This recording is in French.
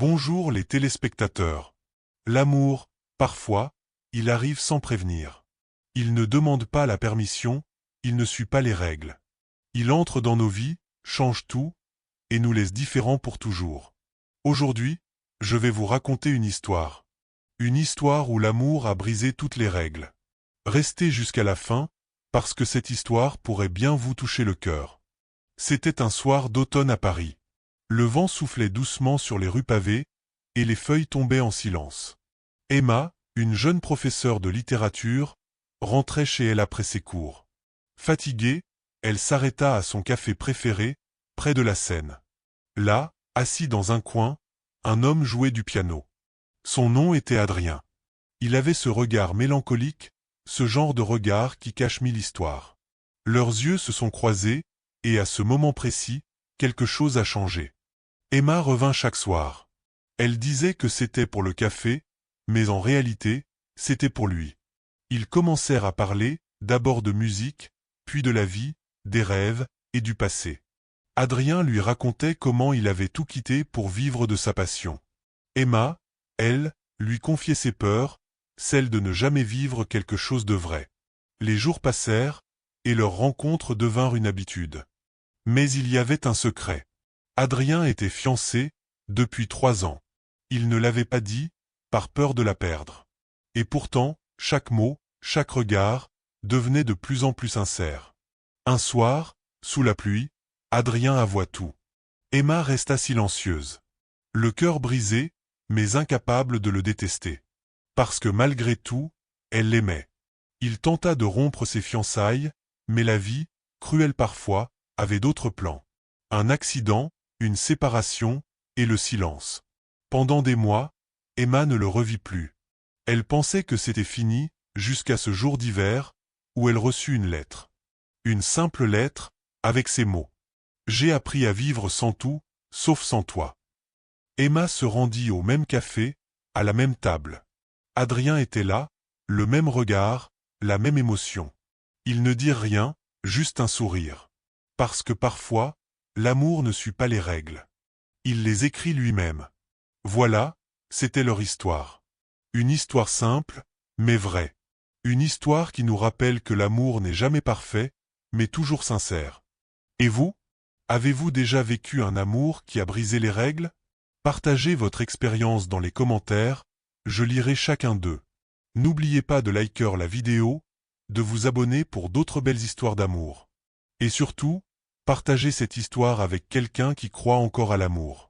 Bonjour les téléspectateurs. L'amour, parfois, il arrive sans prévenir. Il ne demande pas la permission, il ne suit pas les règles. Il entre dans nos vies, change tout, et nous laisse différents pour toujours. Aujourd'hui, je vais vous raconter une histoire. Une histoire où l'amour a brisé toutes les règles. Restez jusqu'à la fin, parce que cette histoire pourrait bien vous toucher le cœur. C'était un soir d'automne à Paris. Le vent soufflait doucement sur les rues pavées, et les feuilles tombaient en silence. Emma, une jeune professeure de littérature, rentrait chez elle après ses cours. Fatiguée, elle s'arrêta à son café préféré, près de la Seine. Là, assis dans un coin, un homme jouait du piano. Son nom était Adrien. Il avait ce regard mélancolique, ce genre de regard qui cache mille histoires. Leurs yeux se sont croisés, et à ce moment précis, quelque chose a changé. Emma revint chaque soir. Elle disait que c'était pour le café, mais en réalité, c'était pour lui. Ils commencèrent à parler, d'abord de musique, puis de la vie, des rêves, et du passé. Adrien lui racontait comment il avait tout quitté pour vivre de sa passion. Emma, elle, lui confiait ses peurs, celle de ne jamais vivre quelque chose de vrai. Les jours passèrent, et leur rencontre devinrent une habitude. Mais il y avait un secret. Adrien était fiancé, depuis 3 ans. Il ne l'avait pas dit, par peur de la perdre. Et pourtant, chaque mot, chaque regard, devenait de plus en plus sincère. Un soir, sous la pluie, Adrien avoua tout. Emma resta silencieuse. Le cœur brisé, mais incapable de le détester. Parce que malgré tout, elle l'aimait. Il tenta de rompre ses fiançailles, mais la vie, cruelle parfois, avait d'autres plans. Un accident, une séparation, et le silence. Pendant des mois, Emma ne le revit plus. Elle pensait que c'était fini, jusqu'à ce jour d'hiver, où elle reçut une lettre. Une simple lettre, avec ces mots. « J'ai appris à vivre sans tout, sauf sans toi. » Emma se rendit au même café, à la même table. Adrien était là, le même regard, la même émotion. Ils ne dirent rien, juste un sourire. Parce que parfois, l'amour ne suit pas les règles. Il les écrit lui-même. Voilà, c'était leur histoire. Une histoire simple, mais vraie. Une histoire qui nous rappelle que l'amour n'est jamais parfait, mais toujours sincère. Et vous? Avez-vous déjà vécu un amour qui a brisé les règles? Partagez votre expérience dans les commentaires, je lirai chacun d'eux. N'oubliez pas de liker la vidéo, de vous abonner pour d'autres belles histoires d'amour. Et surtout, partagez cette histoire avec quelqu'un qui croit encore à l'amour.